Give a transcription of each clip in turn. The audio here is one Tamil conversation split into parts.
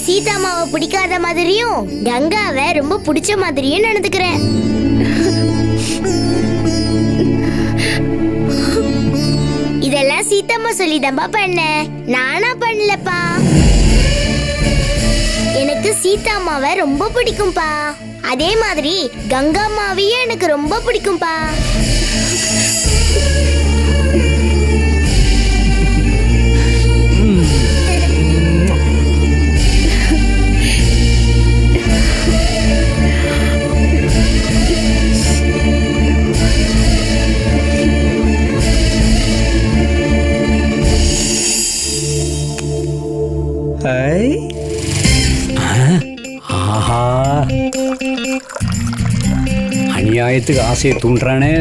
சீதாமாவை பிடிக்காத மாதிரியும் கங்காவை ரொம்ப பிடிச்ச மாதிரியும் நடந்துக்கிறேன். இதெல்லாம் சீதாம்மா சொல்லிதான்பா பண்ண, நானா பண்ணலப்பா. எனக்கு சீதாம்மாவை ரொம்ப பிடிக்கும்பா. அதே மாதிரி கங்காம்மாவையும் எனக்கு ரொம்ப பிடிக்கும்பா. ஆஹா, அநியாயத்துக்கு ஆசையை தூண்டுறானே.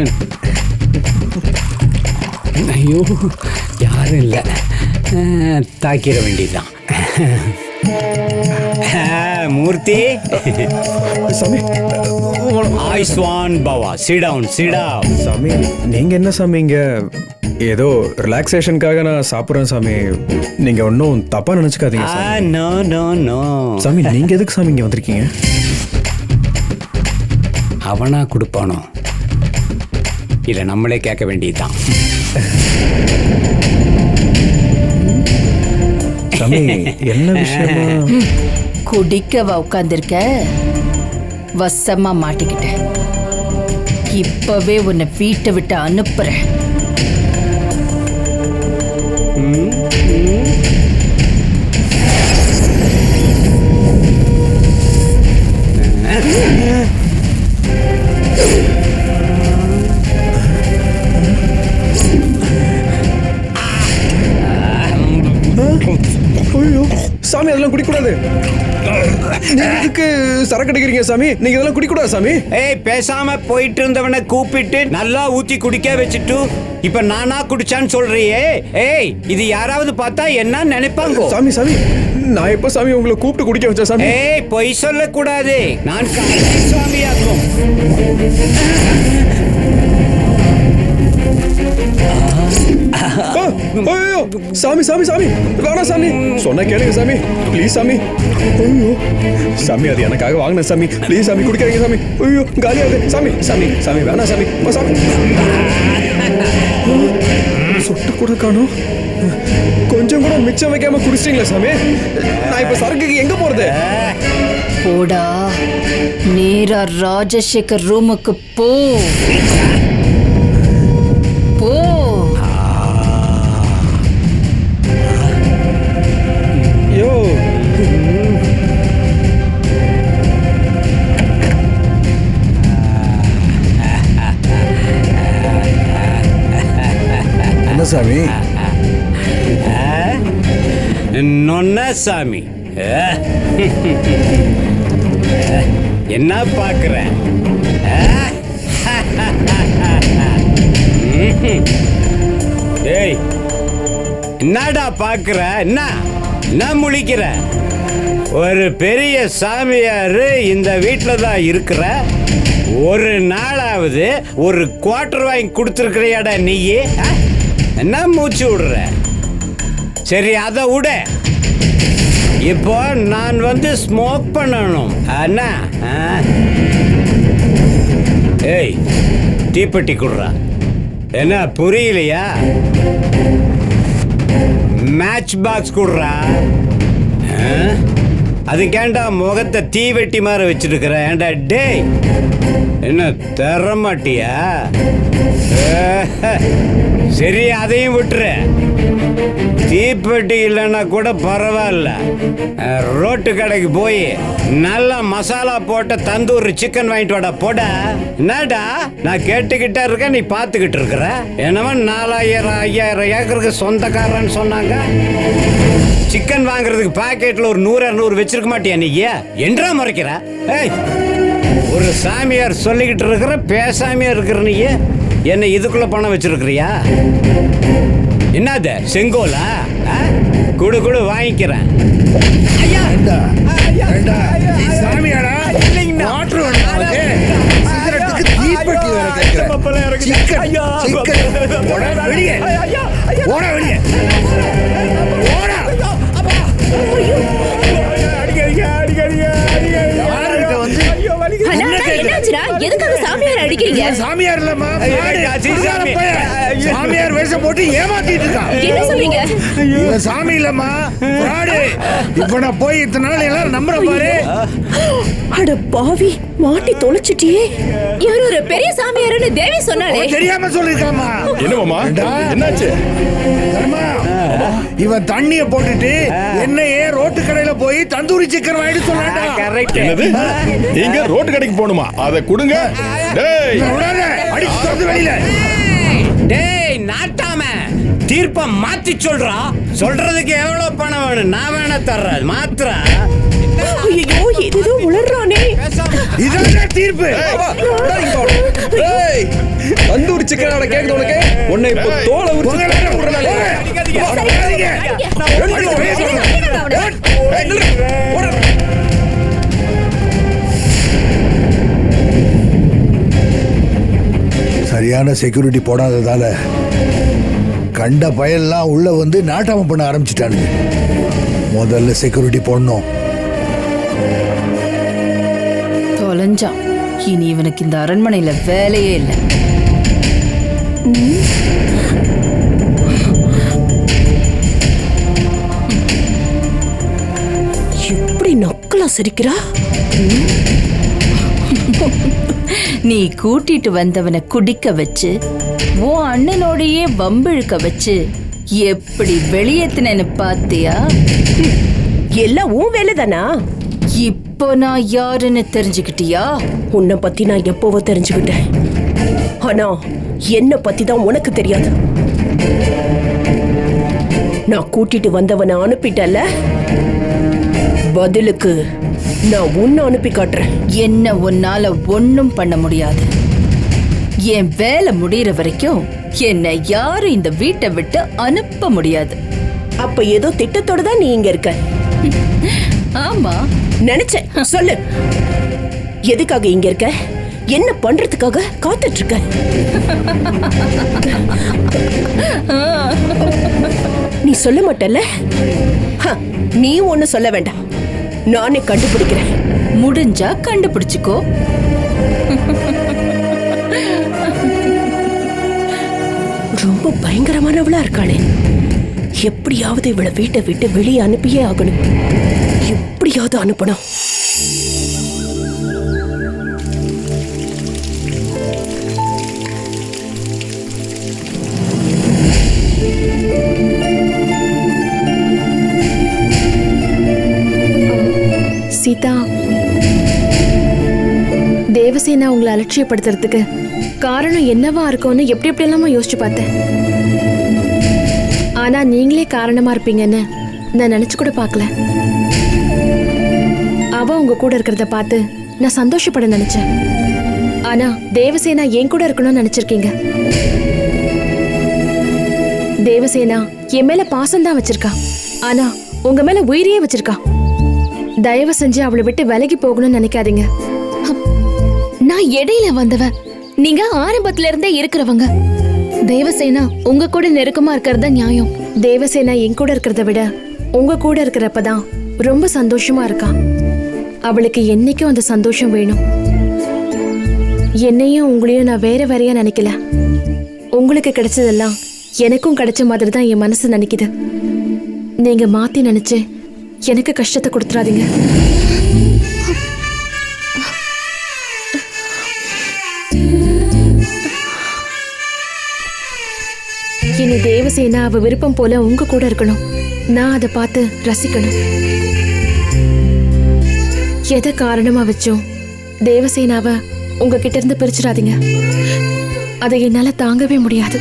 ஐயோ, யாரும் இல்லை, தாக்கிட வேண்டியதுதான். மூர்த்தி, சாமி, ஆயுஷ்வான் பவா, சிடவுன் சிடவுன். சாமி நீங்க என்ன சாமி இங்க ஏதோ ரிலாக்ஸேஷனுக்காக நான் சாப்பிட்றேன் சாமி. நீங்க ஒன்றும் தப்பா நினைச்சுக்காதீங்க சாமி. நோ நோ நோ சாமி, நீங்க எதுக்கு சாமி இங்க வந்திருக்கீங்க? அவனா கொடுப்பானோ இல்ல நம்மளே கேட்க வேண்டியதுதான். சாமி என்ன விஷயமா? குடிக்கவா உட்கார்ந்திருக்க? வசமா மாட்டிக்கிட்டேன். இப்பவே உன்னை வீட்டை விட்டு அனுப்புறேன். ஐயோ சாமி, அதெல்லாம் குடிக்கூடாது. நீங்க எதுக்கு சரக்கு அடிக்கிறீங்க சாமி? நீங்க இதெல்லாம் குடிக்கூடாது சாமி. ஏய், பேசாம போயிட்டு இருந்தவனை கூப்பிட்டு நல்லா ஊத்தி குடிக்க வச்சுட்டு இப்ப நானா குடிச்சான்னு சொல்றியே. ஏய், இது யாராவது பார்த்தா என்ன நினைப்பாங்க? சாமி சாமி, நான் எப்ப சாமி உங்களை கூப்பிட்டு குடிக்க வச்சேன் சாமி? ஏய், பொய் சொல்லக்கூடாது. நான் சுவாமியாக்கும். ஐயோ சாமி சாமி சாமி, வேணாம் சாமி, சொன்ன கேளுங்க சாமி, ப்ளீஸ் சாமி. ஐயோ சாமி, அது எனக்காக வாங்கின சாமி, ப்ளீஸ் சாமி குடிக்காதீங்க சாமி. ஐயோ காலியாகுது சாமி. சாமி சாமி வேணாம் சாமி. சாமி சொட்டு கூட காணோம். கொஞ்சம் கூட மிச்சம் வைக்காம குடிச்சிட்டீங்களா சாமி? நான் இப்ப சரக்குக்கு எங்க போறது? போடா, நேரா ராஜசேகர் ரூமுக்கு போ. போ. யோ என்ன சாமி? நொன்ன சாமி. என்ன பாக்குறேன்? ஏய், என்னடா பாக்குற? என்ன முழிக்கிற? ஒரு பெரிய சாமியாரு இந்த வீட்டில் தான் இருக்கிற. ஒரு நாளாவது ஒரு குவார்டர் வாங்கி கொடுத்துருக்கிறியாடா நீயே? என்ன மூச்சு விடுற? சரி, அதை விட இப்போ நான் வந்து ஸ்மோக் பண்ணணும். அண்ணா, ஏய், தீப்பெட்டி குடுறா. என்ன புரியலையா? மேட்ச் பாக்ஸ் குடுறா. அதுக்கேண்டா முகத்தை தீவெட்டி மாதிரி வச்சிருக்கிற? ஏண்டா டேய், என்ன தர மாட்டியா? சரி, அதையும் விட்டுரு. தீப்பெட்டி இல்லைன்னா கூட பரவாயில்ல. ரோட்டு கடைக்கு போய் நல்லா மசாலா போட்ட தந்தூரி சிக்கன் வாங்கிட்டு வாடா. போட என்னடா, நான் கேட்டுக்கிட்டே இருக்கேன், நீ பார்த்துக்கிட்டு இருக்கிற. என்னவோ 4000-5000 ஏக்கருக்கு சொந்தக்காரன்னு சொன்னாங்க. சிக்கன் வாங்குறதுக்கு பாக்கெட்ல ஒரு 100-200 வச்சிருக்க மாட்டியா நீ? என்றா முறைக்கிற? ஏய், ஒரு சாமியார் சொல்லிக்கிட்டு இருக்கிற, பேசாமியா இருக்கிற நீ என்ன இதுக்குள்ள பணம் வச்சிருக்கிறியா? என்னது செங்கோலா? குடு குடு வாங்கிக்கிறேன். ஐயா, சாமியாடா? வாட்டர் சிகரெட்டுக்கு தீப்பெட்டி வேற கேட்கிறேன். சிக்கன் சிக்கன் ஓட வெளியே, ஓட வெளியே, ஓட. எதுக்காக சாமியார் அடிக்கிறீங்க? இவன் சாமியார் இல்லம்மா, ஐயோ, மாடு. அச்சி, சாமி. பையன். சாமியார் வேஷம் போட்டு ஏமாத்திட்டு இருக்கான். என்ன சொல்றீங்க? இவன் சாமி இல்லம்மா, fraud. இப்ப நான் போய் இத்தனை நாள் எல்லாரும் நம்புற பாரு. அட பாவி, மாட்டி தொலைச்சிட்டியே. இவர் ஒரு பெரிய சாமியார்னு தேவி சொன்னாலே. அவன் தெரியாம சொல்லிருக்காமா. என்னமாமா என்னாச்சு? தர்மா, இவன் தண்ணிய போட்டுட்டு என்னையே ரோட்டு கடையில போய் தந்தூரி சிக்கன் வாங்கிட்டு சொன்னாடா. கரெக்ட். என்னது? நீங்க ரோட்டு கடைக்கு போகணுமா? அதை கொடுங்க. டேய் விடாத, அடிச்சு துரத்து வெளியில. டேய் நாட்டாம, தீர்ப்ப மாத்தி சொல்றா. சொல்றதுக்கு எவ்வளவு பணம் வேணும்? நான் வேணா தர்றேன், மாத்திரா. ஐயோ, ஏதோ உளறானே. இதான் தீர்ப்பு. டேய் தந்தூரி சிக்கனோட கேக்குது உனக்கு? உன்னை இப்போ தோலை உரிச்சு போங்க, தூக்கி விடுறேன் நானு. அடிக்காதீங்க. ஏய், நில்லு. ஓடு. சரியான செக்யூரிட்டி போடாததால கண்ட பயல்லாம் உள்ள வந்து நாட்டாம பண்ண ஆரம்பிச்சிட்டானுங்க. முதல்ல செக்யூரிட்டி போடணும். தொலைஞ்சான். இனி இவனுக்கு இந்த அரண்மனையில வேலையே இல்லை. எப்படி நக்கலா சிரிக்கிறா? நீ கூட்டிட்டு வந்தவனை குடிக்க வச்சு உன் அண்ணனோடையே வம்பிழுக்க வச்சு எப்படி வெளியேத்தினேன்னு பாத்தியா? எல்லாம் உன் வேலைதானா? இப்போ நான் யாருன்னு தெரிஞ்சுக்கிட்டியா? உன்னை பத்தி நான் எப்பவோ தெரிஞ்சுக்கிட்டேன். ஆனா என்ன பத்தி தான் உனக்கு தெரியாது. நான் கூட்டிட்டு வந்தவனை அனுப்பிட்டல, பதிலுக்கு நான் உன்னை அனுப்பி காட்டுறேன். என்ன உன்னால ஒண்ணும் பண்ண முடியாது. என் வேலை முடியற வரைக்கும் என்னை யாரும் இந்த வீட்டை விட்டு அனுப்ப முடியாது. அப்ப ஏதோ திட்டத்தோட தான் நீ இங்க இருக்க. ஆமா, நினைச்சேன். சொல்லு, எதுக்காக இங்க இருக்க? என்ன பண்றதுக்காக காத்துட்டு இருக்க? நீ சொல்ல மாட்டல்ல? நீ ஒண்ணு சொல்ல வேண்டாம், நானே கண்டுபிடிக்கிறேன். முடிஞ்சா கண்டுபிடிச்சுக்கோ. ரொம்ப பயங்கரமானவளா இருக்காளே. எப்படியாவது இவளை வீட்டை விட்டு வெளியே அனுப்பியே ஆகணும். எப்படியாவது அனுப்பணும். சீதா, தேவசேனா உங்களை அலட்சியப்படுத்துறதுக்கு காரணம் என்னவா இருக்கும்னு எப்படி எப்படியெல்லாமோ யோசிச்சு பார்த்தேன். ஆனா நீங்களே காரணமா இருப்பீங்கன்னு நான் நினைச்சு கூட பார்க்கல. அவ உங்க கூட இருக்கிறத பார்த்து நான் சந்தோஷப்பட நினைச்சேன். ஆனா தேவசேனா என் கூட இருக்கணும்னு நினைச்சிருக்கீங்க. தேவசேனா என் மேல பாசம் தான் வச்சிருக்கா, ஆனா உங்க மேல உயிரியே வச்சிருக்கா. தயவு செஞ்சு அவளை விட்டு விலகி போகணும்னு நினைக்காதீங்க. நான் இடையில வந்தவ, நீங்க ஆரம்பத்துல இருந்தே இருக்கிறவங்க. தேவசேனா உங்க கூட நெருக்கமா இருக்கிறது நியாயம். தேவசேனா என் கூட இருக்கிறத விட உங்க கூட இருக்கிறப்பதான் ரொம்ப சந்தோஷமா இருக்கா. அவளுக்கு என்னைக்கும் அந்த சந்தோஷம் வேணும். என்னையும் உங்களையும் நான் வேற வேறையா நினைக்கல. உங்களுக்கு கிடைச்சதெல்லாம் எனக்கும் கிடைச்ச மாதிரி தான் என் மனசு நினைக்குது. நீங்க மாத்தி நினைச்சு எனக்கு கஷ்டத்தை கொடுத்துறாதீங்க. இனி தேவசேனா அவ விருப்பம் போல உங்க கூட இருக்கணும். நான் அதை பார்த்து ரசிக்கணும். எதை காரணமா வச்சோம் தேவசேனாவை உங்ககிட்ட இருந்து பிரிச்சிடாதீங்க. அதை என்னால தாங்கவே முடியாது.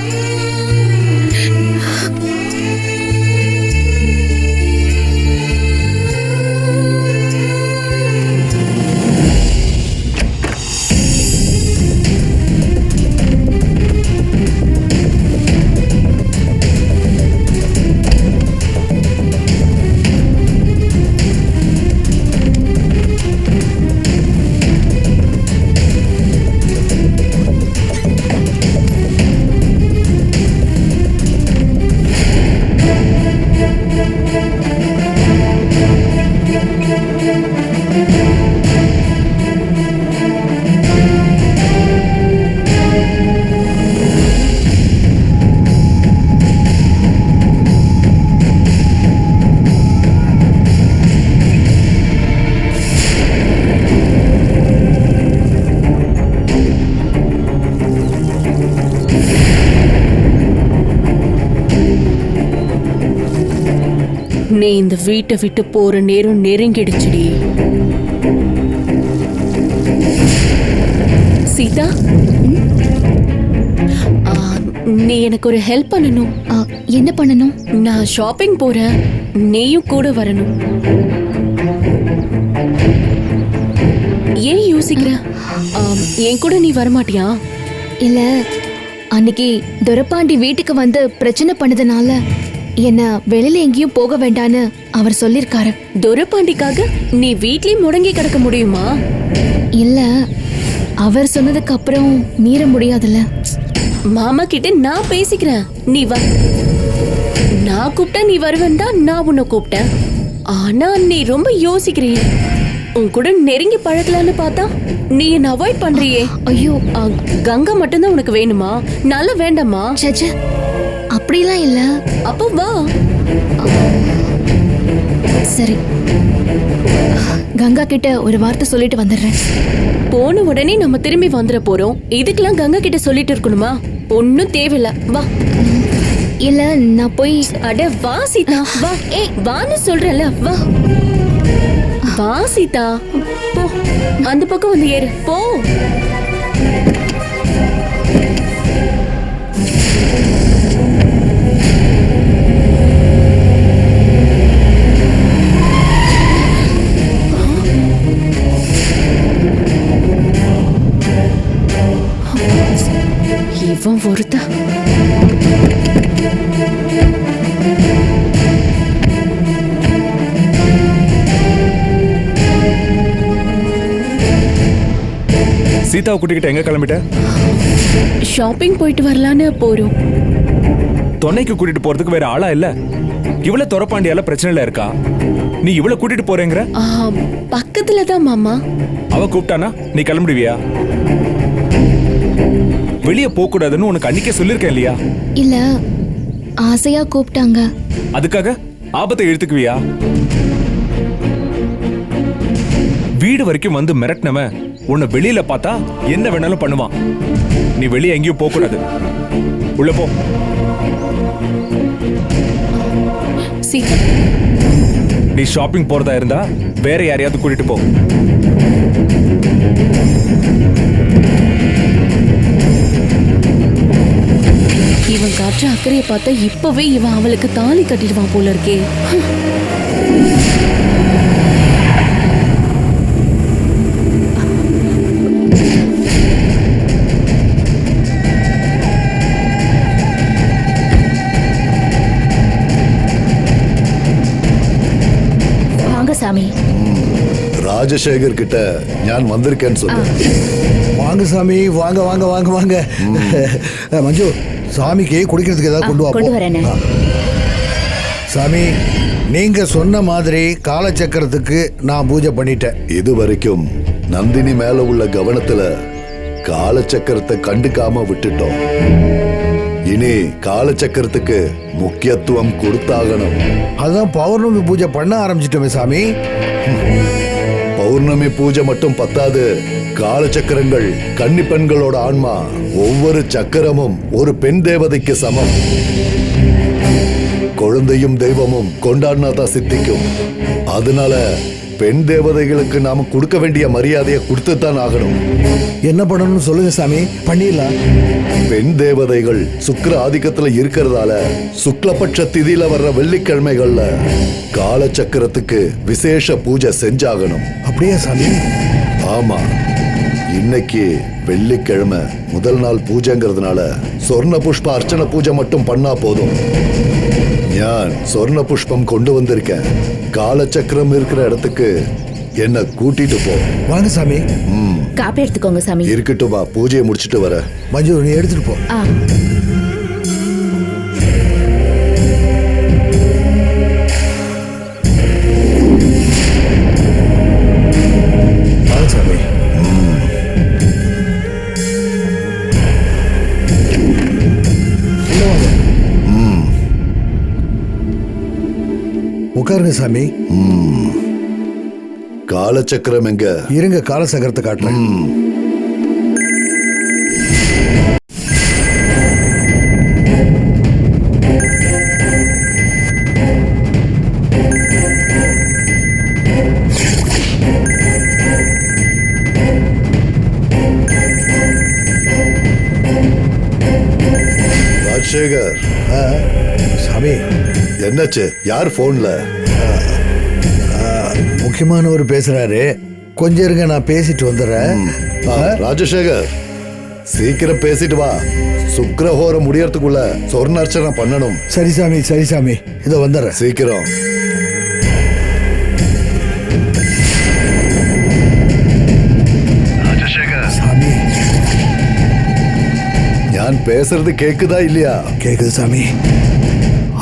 நீ இந்த வீட்டை விட்டு போற நேரம் நெருங்கிடுச்சுடி. சீதா, நீ எனக்கு ஒரு ஹெல்ப் பண்ணணும். என்ன பண்ணணும்? நான் ஷாப்பிங் போறேன், நீயும் கூட வரணும். ஏன் யோசிக்கிற? என் கூட நீ வரமாட்டியா? இல்ல, அன்னைக்கு துரப்பாண்டி வீட்டுக்கு வந்து பிரச்சனை பண்ணதுனால என்ன வெளியில எங்கேயும் போக வேண்டான்னு அவர் சொல்லிருக்காரு. துரப்பாண்டிக்காக நீ வீட்லயே முடங்கி கிடக்க முடியுமா? இல்ல, அவர் சொன்னதுக்கு அப்புறம் மீற முடியாதுல்ல. மாமா கிட்ட நான் பேசிக்கிறேன், நீ வா. நான் கூப்பிட்டா நீ வருவேன் தான் நான் உன்னை கூப்பிட்டேன். ஆனா நீ ரொம்ப யோசிக்கிறிய. உன் கூட நெருங்கி பழக்கலான்னு பார்த்தா நீ என்ன அவாய்ட் பண்றியே. ஐயோ, கங்கா மட்டும்தான் உனக்கு வேணுமா? நல்ல வேண்டாமா? சச்ச, அப்படிலாம் இல்ல. அப்போ வா. சரி, கங்கா கிட்ட ஒரு வார்த்தை சொல்லிட்டு வந்துடுறேன். போன உடனே நம்ம திரும்பி வந்துட போறோம். இதுக்கெல்லாம் கங்கா கிட்ட சொல்லிட்டு இருக்கணுமா? ஒன்னும் தேவையில்ல, வா. இல்ல, நான் போய். அட வா சீதா, வா. ஏய் வான்னு சொல்றல, வா. வா சீதா, போ. அந்த பக்கம் வந்து ஏறு, போ. இவன் ஒருத்த. சீதாவை கூட்டிக்கிட்டு எங்க கிளம்பிட்ட? ஷாப்பிங் போயிட்டு வரலான்னு போறோம். தொன்னைக்கு கூட்டிட்டு போறதுக்கு வேற ஆளா இல்ல? இவ்வளவு துரப்பாண்டியால பிரச்சனைல இருக்கா, நீ இவ்வளவு கூட்டிட்டு போறேங்கிற? பக்கத்துல தான் மாமா. அவ கூப்பிட்டானா நீ கிளம்பிடுவியா? வெளியே போக கூடாதுன்னு உனக்கு அன்னைக்கே சொல்லிருக்கேன் இல்லையா? இல்ல, ஆசையா கூப்பிட்டாங்க. அதுக்காக ஆபத்தை எடுத்துக்குவியா? வீடு வரைக்கும் வந்து மிரட்டினவன் உன்னை வெளியில பார்த்தா என்ன வேணாலும் பண்ணுவான். நீ வெளியே எங்கேயும் போக கூடாது, உள்ள போ. சீதா, நீ ஷாப்பிங் போறதா இருந்தா வேற யாரையாவது கூட்டிட்டு போ. இவன் காற்று அக்கறையை பார்த்தா இப்பவே இவன் அவளுக்கு தாலி கட்டிடுவான் போல இருக்கே. வாங்க சாமி. ராஜசேகர் கிட்ட ஞான் வந்திருக்கேன்னு சொல்லு. வாங்க சாமி, வாங்க வாங்க வாங்க வாங்க. மஞ்சு, சாமிக்கு குடிக்கிறதுக்கு ஏதாவது கொண்டு கொண்டு வா. வரேனே. சாமி, நீங்க சொன்ன மாதிரி காலச்சக்கரத்துக்கு நான் பூஜை பண்ணிட்டேன். இது வரைக்கும் நந்தினி மேல உள்ள கவனத்துல காலச்சக்கரத்தை கண்டுக்காம விட்டுட்டோம். இனி காலச்சக்கரத்துக்கு முக்கியத்துவம் கொடுத்தாகணும். அதான் பௌர்ணமி பூஜை பண்ண ஆரம்பிச்சிட்டோமே சாமி. பௌர்ணமி பூஜை மட்டும் பத்தாது, காலச்சக்கரங்கள் கன்னி பெண்களோட ஆன்மா. ஒவ்வொரு சக்கரமும் ஒரு பெண் தேவதைக்கு சமம். குழந்தையும் தெய்வமும் கொண்டாடினாதான் சித்திக்கும். அதனால பெண் தேவதைகளுக்கு நாம கொடுக்க வேண்டிய மரியாதையை கொடுத்துத்தான் ஆகணும். என்ன பண்ணணும்னு சொல்லுங்க சாமி, பண்ணிடலாம். பெண் தேவதைகள் சுக்கிர ஆதிக்கத்துல இருக்கிறதால சுக்லபட்ச திதியில வர்ற வெள்ளிக்கிழமைகள்ல காலச்சக்கரத்துக்கு விசேஷ பூஜை செஞ்சாகணும். அப்படியே சாமி? ஆமா, இன்னைக்கு வெள்ளிக்கிழமை முதல் நாள் பூஜைங்கிறதுனால சொர்ண புஷ்ப அர்ச்சனை பூஜை மட்டும் பண்ணா போதும். நான் சொர்ண புஷ்பம் கொண்டு வந்திருக்கேன். காலச்சக்கரம் இருக்கிற இடத்துக்கு என்ன கூட்டிட்டு போ. வாங்க சாமி. காப்பி எடுத்துக்கோங்க சாமி. இருக்கட்டும், வா, பூஜையை முடிச்சிட்டு வர. மஞ்சு, நீ எடுத்துட்டு போ. சாமி. உட்காருங்க சாமி. காலச்சக்கரம் எங்க? இருங்க, காலச்சக்கரத்தை காட்டுறேன். ராஜசேகர், சாமி, என்னாச்சு? யார் போன்ல? முக்கியமானவர் பேசுறாரு. கொஞ்சம் இருங்க, நான் பேசிட்டு வந்துடுறேன். ராஜசேகர், சீக்கிரம் பேசிட்டு வா. சுக்கிரஹோரம் முடியறதுக்குள்ள சொர்ண அர்ச்சனை பண்ணணும். சரி சாமி, சரி சாமி, இதோ வந்துடுறேன். சீக்கிரம். சாமி, நான் பேசுறது கேக்குதா இல்லையா? கேக்குது சாமி.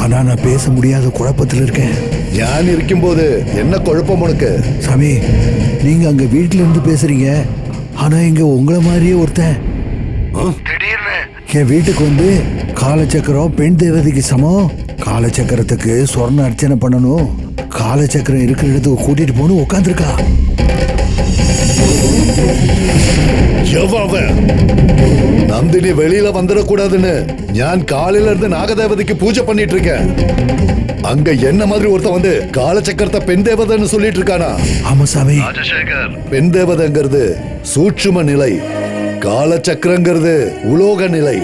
ஆனா நான் பேச முடியாத குழப்பத்தில் இருக்கேன். ஞான் இருக்கும்போது என்ன குழப்பம் உனக்கு? சாமி, நீங்க அங்க வீட்டுல இருந்து பேசுறீங்க. ஆனா இங்க உங்களை மாதிரியே ஒருத்தன் என் வீட்டுக்கு வந்து காலச்சக்கரம் பெண் தேவதைக்கு சமம், காலச்சக்கரத்துக்கு சொர்ண அர்ச்சனை பண்ணணும், காலச்சக்கரம் இருக்கிற இடத்துக்கு கூட்டிட்டு போகணும் உட்காந்துருக்கா. நந்தினி வெளியில வந்துடக்கூடாதுன்னு நான் காலையில இருந்து நாகதேவதைக்கு பூஜை பண்ணிட்டு இருக்கேன். அங்க என்ன மாதிரி ஒருத்தன் வந்து காலச்சக்கரத்தை பெண் தேவதைன்னு சொல்லிட்டு இருக்கானா? ஆமா சாமி. பெண் தேவதைங்கிறது சூட்சும நிலை, காலச்சக்கரங்கிறது உலோக நிலை.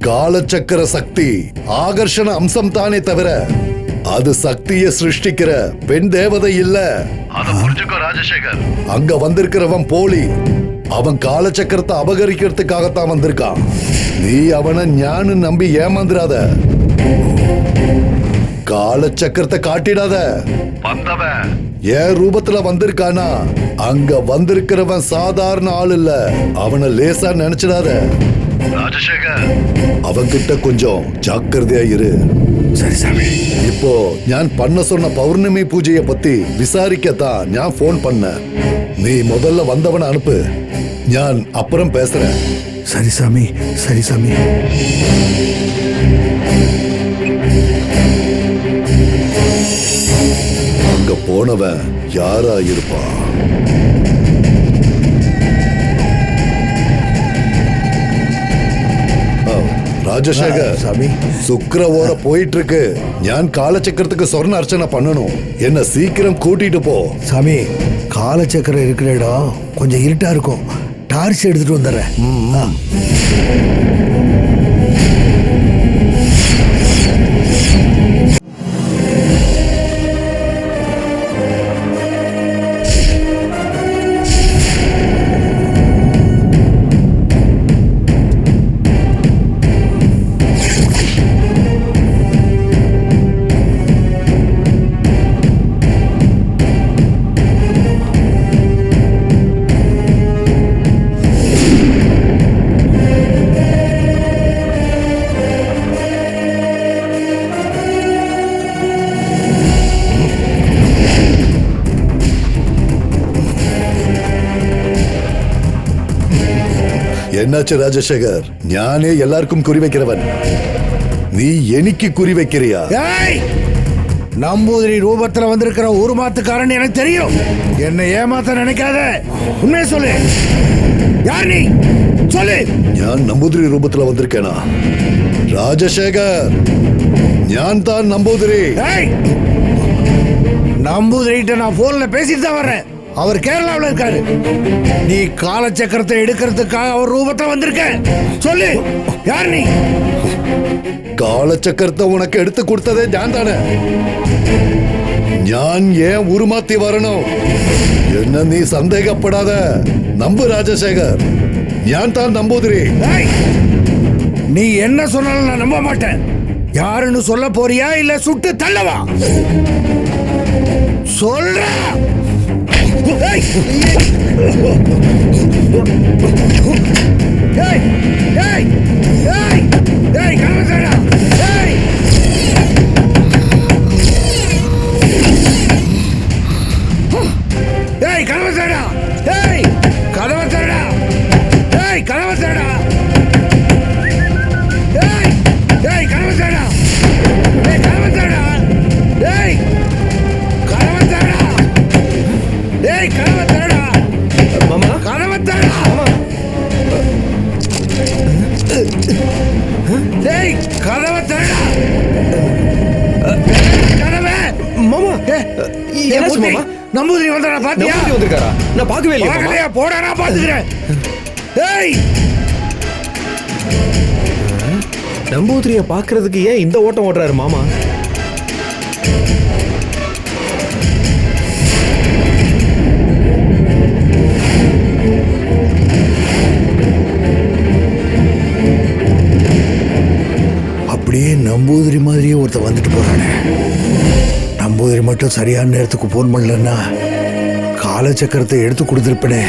காலச்சக்கர சக்தி ஆகர்ஷண அம்சம் தானே தவிர அது சக்தியை சிருஷ்டிக்கிற பெண் தேவதை இல்ல. ராஜசேகர், அங்க வந்திருக்கிறவன் போலி. அவன் காலச்சக்கரத்தை அபகரிக்கிறதுக்காகத்தான் வந்திருக்கான். நீ அவனை ஞானு நம்பி ஏமாந்துராத. காலச்சக்கரத்தை காட்டிடாத. ஏன் ரூபத்துல வந்திருக்கானா? அங்க வந்திருக்கிறவன் சாதாரண ஆள் இல்ல. அவனை லேசா நினைச்சிடாத. ராஜசேகர், அவன்கிட்ட கொஞ்சம் ஜாக்கிரதையா இரு. சரி சாமி. இப்போ நான் பண்ண சொன்ன பௌர்ணமி பூஜையை பத்தி விசாரிக்கத்தான் நான் போன் பண்ண. நீ முதல்ல வந்தவனை அனுப்பு, நான் அப்புறம் பேசுறேன். சரி சாமி, சரி சாமி. அங்க போனவன் யாரா இருப்பா? ராஜசேகர் சாமி, சுக்கிர ஓர போயிட்டு இருக்கு. நான் காலச்சக்கரத்துக்கு சொர்ண அர்ச்சனை பண்ணணும். என்ன சீக்கிரம் கூட்டிட்டு போ. சாமி, காலச்சக்கரம் இருக்கிற இடம் கொஞ்சம் இருட்டா இருக்கும். டார்ச் எடுத்துட்டு வந்துடுறேன். என்னாச்சு ராஜசேகர்? ஞானே எல்லாருக்கும் குறி வைக்கிறவன், நீ எனக்கு குறி வைக்கிறியா? நம்பூதிரி ரூபத்துல வந்திருக்கிற ஒரு மாத்துக்காரன் எனக்கு தெரியும். என்னை ஏமாத்த நினைக்காத. உண்மையை சொல்லு. யார் நீ? சொல்லு. நான் நம்பூதிரி ரூபத்துல வந்திருக்கேனா? ராஜசேகர், ஞான் தான் நம்பூதிரி. நம்பூதிரிட்ட நான் போன்ல பேசிட்டு தான் வர்றேன். அவர் கேரளாவில் இருக்காரு. நீ காலச்சக்கரத்தை எடுக்கிறதுக்காக அவர் ரூபத்தை வந்திருக்க. சொல்லு, யார் நீ? காலச்சக்கரத்தை உனக்கு எடுத்து கொடுத்ததே நான் தானே. ஞான் ஏன் உருமாத்தி வரணும்? என்ன நீ சந்தேகப்படாத. நம்பு ராஜசேகர், ஞான் தான் நம்பூதிரி. நீ என்ன சொன்னாலும் நான் நம்ப மாட்டேன். யாருன்னு சொல்ல போறியா இல்ல சுட்டு தள்ளவா? சொல்ற. ஏய் ஏய் ஏய் ஏய் ஏய் கலவசடா. ஏய் ஏய் கலவசடா. ஏய் கலவசடா. ஏய் கலவசடா. ஏய் ஏய் கலவசடா. ஏய் கலவசடா. ஏய் கலவசடா. ஏய் கதவை திறடா. மாமா, கதவை திறடா. ஏய் கதவை திறடா. கதவை. மாமா, என்னாச்சு மாமா? நம்பூதிரி வந்தாரா? பாத்தியா? வந்திருக்காரா? நான் பார்க்கவே இல்லையா மாமா? போடா, நான் பாத்துக்கிறேன். ஏய் நம்பூதிரிய பாக்குறதுக்கு ஏன் இந்த ஓட்டம் ஓடுறாரு மாமா? அப்படியே நம்பூதிரி மாதிரியே ஒருத்தர் வந்துட்டு போறானே. நம்பூதிரி மட்டும் சரியான நேரத்துக்கு போன் பண்ணலன்னா காலச்சக்கரத்தை எடுத்து கொடுத்துருப்பனே.